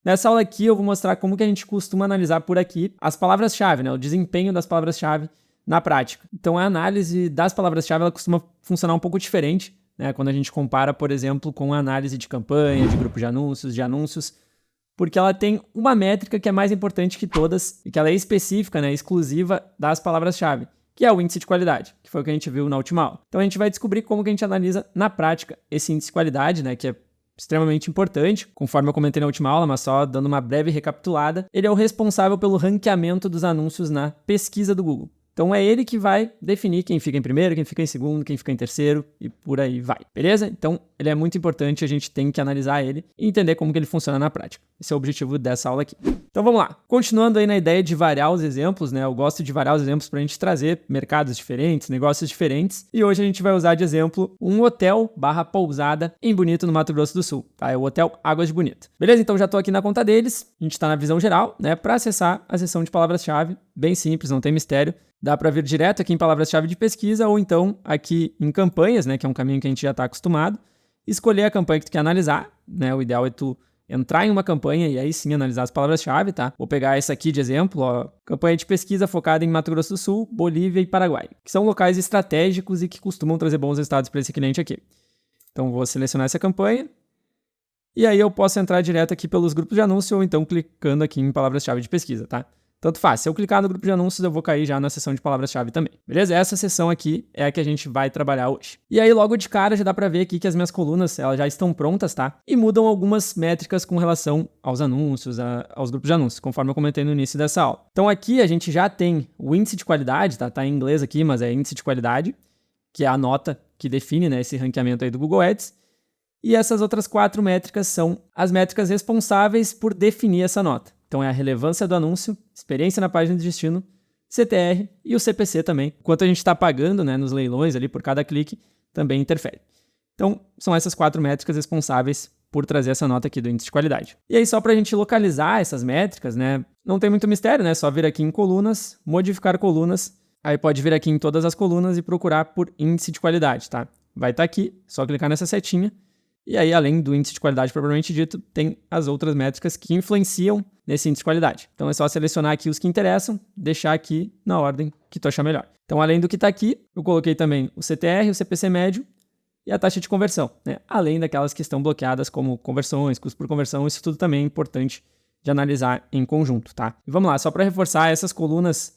Nessa aula aqui eu vou mostrar como que a gente costuma analisar por aqui as palavras-chave, né? O desempenho das palavras-chave na prática. Então a análise das palavras-chave ela costuma funcionar um pouco diferente, né? Quando a gente compara, por exemplo, com a análise de campanha, de grupo de anúncios, porque ela tem uma métrica que é mais importante que todas e que ela é específica, né? Exclusiva das palavras-chave, que é o índice de qualidade, que foi o que a gente viu na última aula. Então a gente vai descobrir como que a gente analisa na prática esse índice de qualidade, né? Que é extremamente importante, conforme eu comentei na última aula, mas só dando uma breve recapitulada. Ele é o responsável pelo ranqueamento dos anúncios na pesquisa do Google. Então é ele que vai definir quem fica em primeiro, quem fica em segundo, quem fica em terceiro e por aí vai, beleza? Então ele é muito importante, a gente tem que analisar ele e entender como que ele funciona na prática. Esse é o objetivo dessa aula aqui. Então vamos lá. Continuando aí na ideia de variar os exemplos, né? Eu gosto de variar os exemplos para a gente trazer mercados diferentes, negócios diferentes. E hoje a gente vai usar de exemplo um hotel/pousada em Bonito, no Mato Grosso do Sul. Tá? É o Hotel Águas de Bonito. Beleza? Então já estou aqui na conta deles. A gente está na visão geral, né? Para acessar a seção de palavras-chave, bem simples, não tem mistério. Dá para vir direto aqui em palavras-chave de pesquisa ou então aqui em campanhas, né? Que é um caminho que a gente já está acostumado. Escolher a campanha que tu quer analisar, né? O ideal é tu entrar em uma campanha e aí sim analisar as palavras-chave, tá? Vou pegar essa aqui de exemplo, ó. Campanha de pesquisa focada em Mato Grosso do Sul, Bolívia e Paraguai, que são locais estratégicos e que costumam trazer bons resultados para esse cliente aqui. Então vou selecionar essa campanha e aí eu posso entrar direto aqui pelos grupos de anúncio ou então clicando aqui em palavras-chave de pesquisa, tá? Tanto faz. Se eu clicar no grupo de anúncios, eu vou cair já na seção de palavras-chave também. Beleza? Essa seção aqui é a que a gente vai trabalhar hoje. E aí, logo de cara, já dá pra ver aqui que as minhas colunas, elas já estão prontas, tá? E mudam algumas métricas com relação aos anúncios, aos grupos de anúncios, conforme eu comentei no início dessa aula. Então aqui a gente já tem o índice de qualidade, tá? Tá em inglês aqui, mas é índice de qualidade, que é a nota que define, né, esse ranqueamento aí do Google Ads. E essas outras 4 métricas são as métricas responsáveis por definir essa nota. Então é a relevância do anúncio, experiência na página de destino, CTR e o CPC também. Quanto a gente está pagando, né, nos leilões ali por cada clique, também interfere. Então são essas 4 métricas responsáveis por trazer essa nota aqui do índice de qualidade. E aí só para a gente localizar essas métricas, né, não tem muito mistério, né, só vir aqui em colunas, modificar colunas, aí pode vir aqui em todas as colunas e procurar por índice de qualidade, tá? Vai estar aqui, só clicar nessa setinha. E aí, além do índice de qualidade propriamente dito, tem as outras métricas que influenciam nesse índice de qualidade. Então é só selecionar aqui os que interessam, deixar aqui na ordem que tu achar melhor. Então, além do que está aqui, eu coloquei também o CTR, o CPC médio e a taxa de conversão, né? Além daquelas que estão bloqueadas como conversões, custo por conversão, isso tudo também é importante de analisar em conjunto, tá? E vamos lá, só para reforçar essas colunas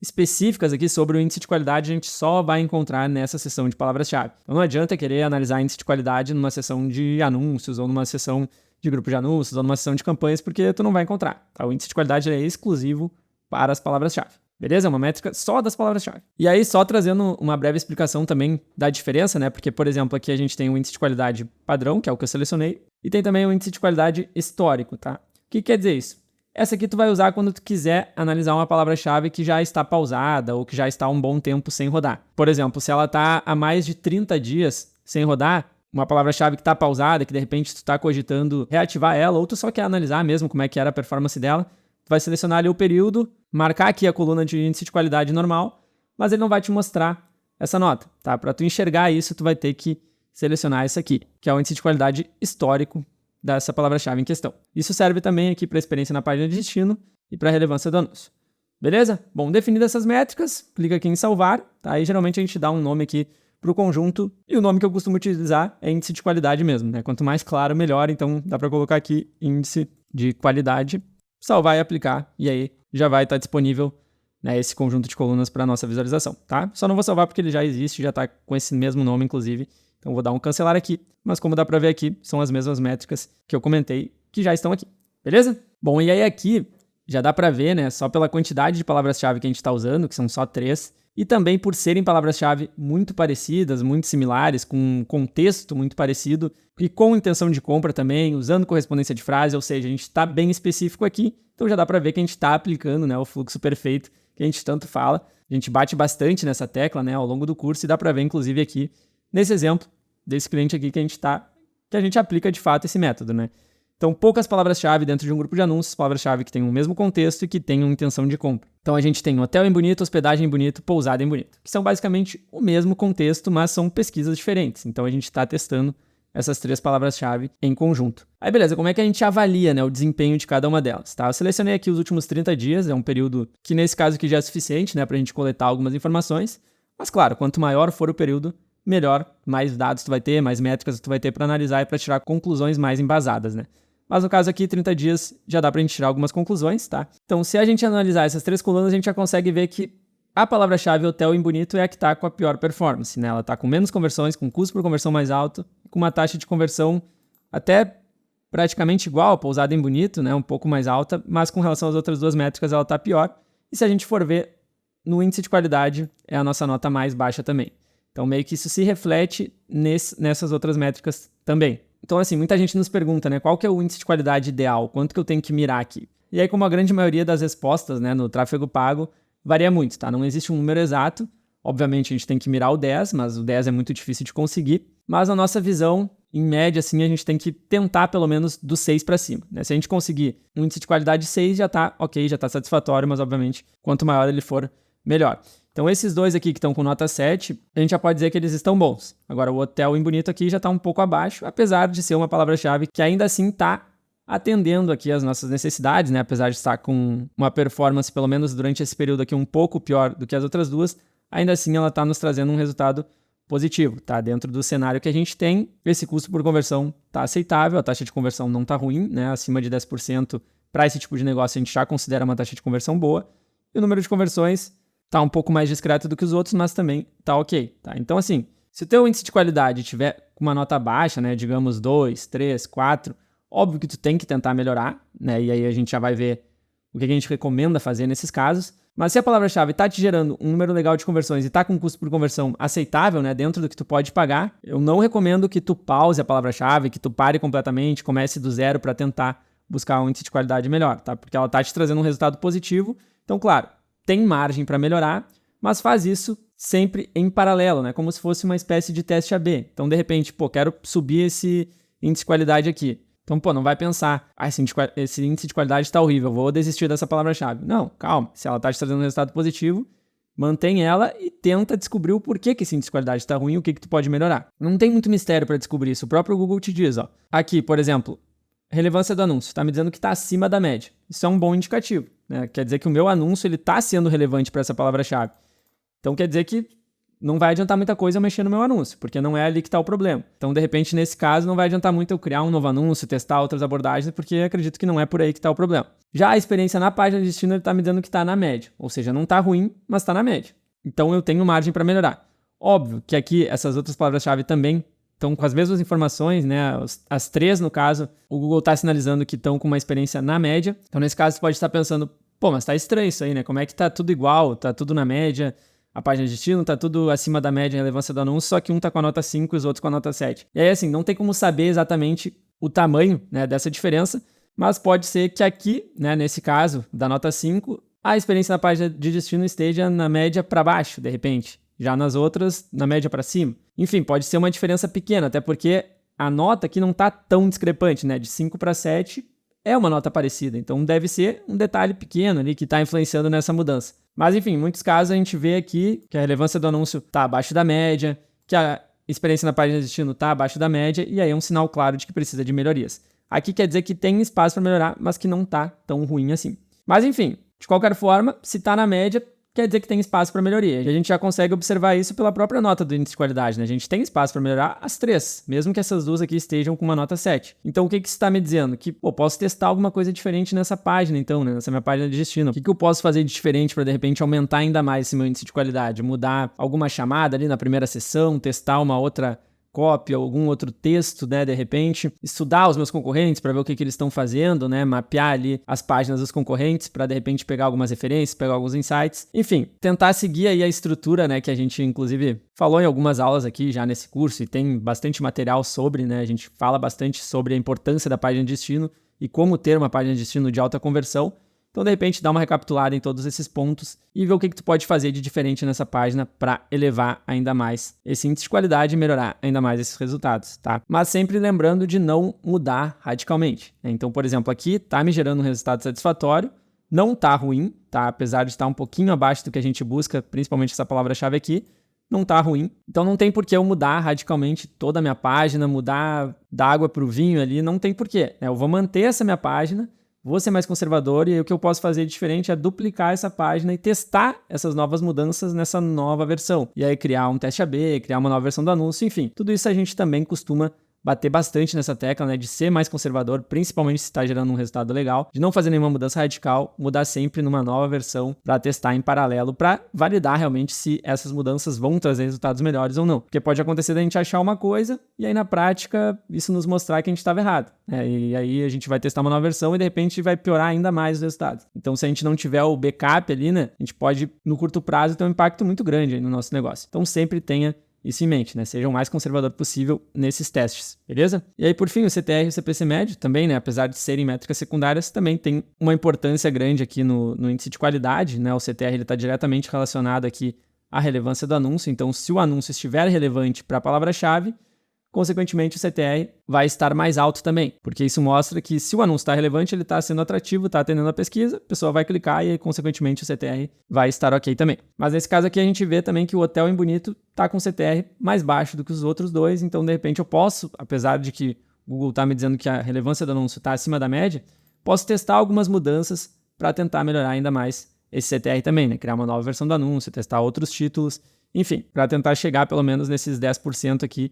específicas aqui sobre o índice de qualidade, a gente só vai encontrar nessa seção de palavras-chave. Então não adianta querer analisar índice de qualidade numa seção de anúncios ou numa seção de grupo de anúncios ou numa seção de campanhas, porque tu não vai encontrar. Tá? O índice de qualidade é exclusivo para as palavras-chave. Beleza? É uma métrica só das palavras-chave. E aí, só trazendo uma breve explicação também da diferença, né? Porque, por exemplo, aqui a gente tem o índice de qualidade padrão, que é o que eu selecionei, e tem também o índice de qualidade histórico, tá? O que quer dizer isso? Essa aqui tu vai usar quando tu quiser analisar uma palavra-chave que já está pausada ou que já está há um bom tempo sem rodar. Por exemplo, se ela está há mais de 30 dias sem rodar, uma palavra-chave que está pausada, que de repente tu está cogitando reativar ela, ou tu só quer analisar mesmo como é que era a performance dela, tu vai selecionar ali o período, marcar aqui a coluna de índice de qualidade normal, mas ele não vai te mostrar essa nota, tá? Para tu enxergar isso, tu vai ter que selecionar essa aqui, que é o índice de qualidade histórico dessa palavra-chave em questão. Isso serve também aqui para a experiência na página de destino e para a relevância do anúncio. Beleza? Bom, definidas essas métricas, clica aqui em salvar, tá? Aí geralmente a gente dá um nome aqui para o conjunto e o nome que eu costumo utilizar é índice de qualidade mesmo, né? Quanto mais claro, melhor, então dá para colocar aqui índice de qualidade, salvar e aplicar e aí já vai estar disponível, né, esse conjunto de colunas para a nossa visualização, tá? Só não vou salvar porque ele já existe, já está com esse mesmo nome, inclusive. Então vou dar um cancelar aqui, mas como dá para ver aqui, são as mesmas métricas que eu comentei que já estão aqui, beleza? Bom, e aí aqui já dá para ver, né, só pela quantidade de palavras-chave que a gente está usando, que são só 3, e também por serem palavras-chave muito parecidas, muito similares, com um contexto muito parecido e com intenção de compra também, usando correspondência de frase, ou seja, a gente está bem específico aqui, então já dá para ver que a gente está aplicando, né, o fluxo perfeito que a gente tanto fala. A gente bate bastante nessa tecla, né, ao longo do curso e dá para ver, inclusive, aqui nesse exemplo desse cliente aqui que a gente aplica de fato esse método, né? Então, poucas palavras-chave dentro de um grupo de anúncios, palavras-chave que tenham o mesmo contexto e que tenham intenção de compra. Então, a gente tem hotel em Bonito, hospedagem em Bonito, pousada em Bonito, que são basicamente o mesmo contexto, mas são pesquisas diferentes. Então, a gente está testando essas 3 palavras-chave em conjunto. Aí beleza, como é que a gente avalia, né, o desempenho de cada uma delas, tá? Eu selecionei aqui os últimos 30 dias, é um período que nesse caso aqui já é suficiente, né, pra gente coletar algumas informações, mas claro, quanto maior for o período, melhor, mais dados tu vai ter, mais métricas tu vai ter para analisar e para tirar conclusões mais embasadas, né? Mas no caso aqui, 30 dias já dá pra gente tirar algumas conclusões, tá? Então, se a gente analisar essas 3 colunas, a gente já consegue ver que a palavra-chave hotel em bonito é a que está com a pior performance, né? Ela está com menos conversões, com custo por conversão mais alto, com uma taxa de conversão até praticamente igual a pousada em bonito, né? Um pouco mais alta, mas com relação às outras 2 métricas ela está pior. E se a gente for ver no índice de qualidade, é a nossa nota mais baixa também. Então meio que isso se reflete nessas outras métricas também. Então assim, muita gente nos pergunta, né? Qual que é o índice de qualidade ideal? Quanto que eu tenho que mirar aqui? E aí, como a grande maioria das respostas, né, no tráfego pago, varia muito, tá? Não existe um número exato. Obviamente, a gente tem que mirar o 10, mas o 10 é muito difícil de conseguir. Mas a nossa visão, em média, assim, a gente tem que tentar pelo menos do 6 para cima, né? Se a gente conseguir um índice de qualidade 6, já tá ok, já tá satisfatório, mas obviamente, quanto maior ele for, melhor. Então, esses 2 aqui que estão com nota 7, a gente já pode dizer que eles estão bons. Agora, o hotel em bonito aqui já tá um pouco abaixo, apesar de ser uma palavra-chave que ainda assim tá atendendo aqui as nossas necessidades, né? Apesar de estar com uma performance, pelo menos durante esse período aqui, um pouco pior do que as outras 2, ainda assim ela está nos trazendo um resultado positivo, tá? Dentro do cenário que a gente tem, esse custo por conversão está aceitável, a taxa de conversão não está ruim, né? Acima de 10% para esse tipo de negócio a gente já considera uma taxa de conversão boa, e o número de conversões está um pouco mais discreto do que os outros, mas também está ok, tá? Então assim, se o teu índice de qualidade tiver com uma nota baixa, né? Digamos 2, 3, 4, óbvio que tu tem que tentar melhorar, né? E aí a gente já vai ver o que a gente recomenda fazer nesses casos. Mas se a palavra-chave está te gerando um número legal de conversões e está com um custo por conversão aceitável, né? Dentro do que tu pode pagar, eu não recomendo que tu pause a palavra-chave, que tu pare completamente, comece do zero para tentar buscar um índice de qualidade melhor, tá? Porque ela está te trazendo um resultado positivo. Então, claro, tem margem para melhorar, mas faz isso sempre em paralelo, né? Como se fosse uma espécie de teste AB. Então, de repente, quero subir esse índice de qualidade aqui. Então, não vai pensar, esse índice de qualidade está horrível, vou desistir dessa palavra-chave. Não, calma. Se ela está te trazendo um resultado positivo, mantém ela e tenta descobrir o porquê que esse índice de qualidade está ruim e o que tu pode melhorar. Não tem muito mistério para descobrir isso. O próprio Google te diz, ó. Aqui, por exemplo, relevância do anúncio. Está me dizendo que está acima da média. Isso é um bom indicativo, né? Quer dizer que o meu anúncio está sendo relevante para essa palavra-chave. Então, quer dizer que não vai adiantar muita coisa eu mexer no meu anúncio, porque não é ali que está o problema. Então, de repente, nesse caso, não vai adiantar muito eu criar um novo anúncio, testar outras abordagens, porque acredito que não é por aí que está o problema. Já a experiência na página de destino, ele está me dizendo que está na média. Ou seja, não está ruim, mas está na média. Então, eu tenho margem para melhorar. Óbvio que aqui, essas outras palavras-chave também estão com as mesmas informações, né? As 3, no caso, o Google está sinalizando que estão com uma experiência na média. Então, nesse caso, você pode estar pensando, mas está estranho isso aí, né? Como é que está tudo igual, está tudo na média? A página de destino tá tudo acima da média em relevância do anúncio, só que um tá com a nota 5 e os outros com a nota 7. E aí, assim, não tem como saber exatamente o tamanho, né, dessa diferença, mas pode ser que aqui, né, nesse caso, da nota 5, a experiência na página de destino esteja na média para baixo, de repente. Já nas outras, na média para cima. Enfim, pode ser uma diferença pequena, até porque a nota aqui não tá tão discrepante, né, de 5 para 7 é uma nota parecida, então deve ser um detalhe pequeno ali que está influenciando nessa mudança. Mas enfim, em muitos casos a gente vê aqui que a relevância do anúncio está abaixo da média, que a experiência na página de destino está abaixo da média, e aí é um sinal claro de que precisa de melhorias. Aqui quer dizer que tem espaço para melhorar, mas que não está tão ruim assim. Mas enfim, de qualquer forma, se está na média, quer dizer que tem espaço para melhoria. E a gente já consegue observar isso pela própria nota do índice de qualidade, né? A gente tem espaço para melhorar as 3, mesmo que essas 2 aqui estejam com uma nota 7. Então, o que isso está me dizendo? Que, posso testar alguma coisa diferente nessa página, então, né? Nessa minha página de destino. O que eu posso fazer de diferente para, de repente, aumentar ainda mais esse meu índice de qualidade? Mudar alguma chamada ali na primeira sessão, testar uma outra cópia, algum outro texto, né, de repente, estudar os meus concorrentes para ver o que eles estão fazendo, né, mapear ali as páginas dos concorrentes para de repente pegar algumas referências, pegar alguns insights, enfim, tentar seguir aí a estrutura, né, que a gente inclusive falou em algumas aulas aqui já nesse curso e tem bastante material sobre, né, a gente fala bastante sobre a importância da página de destino e como ter uma página de destino de alta conversão. Então, de repente, dá uma recapitulada em todos esses pontos e ver o que tu pode fazer de diferente nessa página para elevar ainda mais esse índice de qualidade e melhorar ainda mais esses resultados, tá? Mas sempre lembrando de não mudar radicalmente, né? Então, por exemplo, aqui tá me gerando um resultado satisfatório, não tá ruim, tá? Apesar de estar um pouquinho abaixo do que a gente busca, principalmente essa palavra-chave aqui, não tá ruim. Então não tem por que eu mudar radicalmente toda a minha página, mudar da água para o vinho ali, não tem por quê. Eu vou manter essa minha página, vou ser mais conservador e aí o que eu posso fazer diferente é duplicar essa página e testar essas novas mudanças nessa nova versão. E aí criar um teste AB, criar uma nova versão do anúncio, enfim. Tudo isso a gente também costuma bater bastante nessa tecla, né, de ser mais conservador, principalmente se está gerando um resultado legal, de não fazer nenhuma mudança radical, mudar sempre numa nova versão para testar em paralelo, para validar realmente se essas mudanças vão trazer resultados melhores ou não. Porque pode acontecer da gente achar uma coisa e aí na prática isso nos mostrar que a gente estava errado, né? E aí a gente vai testar uma nova versão e de repente vai piorar ainda mais os resultados. Então se a gente não tiver o backup ali, né, a gente pode no curto prazo ter um impacto muito grande aí no nosso negócio. Então sempre tenha isso em mente, né? Seja o mais conservador possível nesses testes, beleza? E aí, por fim, o CTR e o CPC médio também, né? Apesar de serem métricas secundárias, também tem uma importância grande aqui no índice de qualidade, né? O CTR está diretamente relacionado aqui à relevância do anúncio, então se o anúncio estiver relevante para a palavra-chave, consequentemente o CTR vai estar mais alto também, porque isso mostra que se o anúncio está relevante, ele está sendo atrativo, está atendendo a pesquisa, a pessoa vai clicar e aí, consequentemente o CTR vai estar ok também. Mas nesse caso aqui a gente vê também que o Hotel em Bonito está com CTR mais baixo do que os outros dois, então de repente eu posso, apesar de que o Google está me dizendo que a relevância do anúncio está acima da média, posso testar algumas mudanças para tentar melhorar ainda mais esse CTR também, né? Criar uma nova versão do anúncio, testar outros títulos, enfim, para tentar chegar pelo menos nesses 10% aqui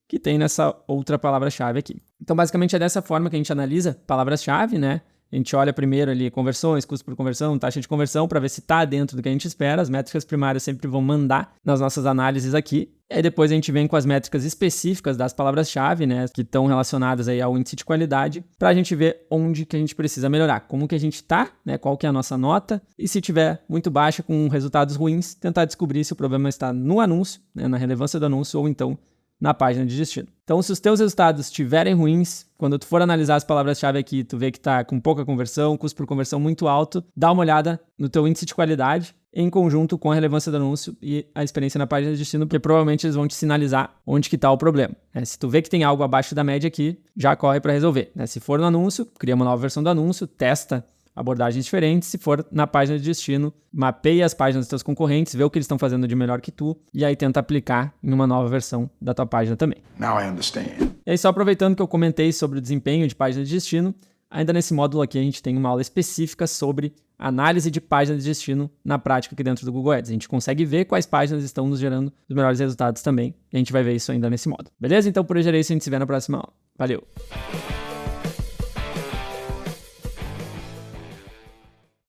que tem nessa outra palavra-chave aqui. Então, basicamente, é dessa forma que a gente analisa palavras-chave, né? A gente olha primeiro ali conversões, custo por conversão, taxa de conversão, para ver se está dentro do que a gente espera. As métricas primárias sempre vão mandar nas nossas análises aqui. E aí depois a gente vem com as métricas específicas das palavras-chave, né? Que estão relacionadas aí ao índice de qualidade, para a gente ver onde que a gente precisa melhorar. Como que a gente está, né? Qual que é a nossa nota. E se tiver muito baixa, com resultados ruins, tentar descobrir se o problema está no anúncio, né? Na relevância do anúncio, ou então na página de destino. Então, se os teus resultados estiverem ruins, quando tu for analisar as palavras-chave aqui, tu vê que está com pouca conversão, custo por conversão muito alto, dá uma olhada no teu índice de qualidade em conjunto com a relevância do anúncio e a experiência na página de destino, porque provavelmente eles vão te sinalizar onde que está o problema. Se tu vê que tem algo abaixo da média aqui, já corre para resolver. Se for no anúncio, cria uma nova versão do anúncio, testa abordagens diferentes. Se for na página de destino, mapeia as páginas dos teus concorrentes, vê o que eles estão fazendo de melhor que tu e aí tenta aplicar em uma nova versão da tua página também. Now I understand. E aí, só aproveitando que eu comentei sobre o desempenho de página de destino, ainda nesse módulo aqui a gente tem uma aula específica sobre análise de página de destino na prática aqui dentro do Google Ads. A gente consegue ver quais páginas estão nos gerando os melhores resultados também, e a gente vai ver isso ainda nesse módulo. Beleza? Então por hoje era isso, a gente se vê na próxima aula. Valeu!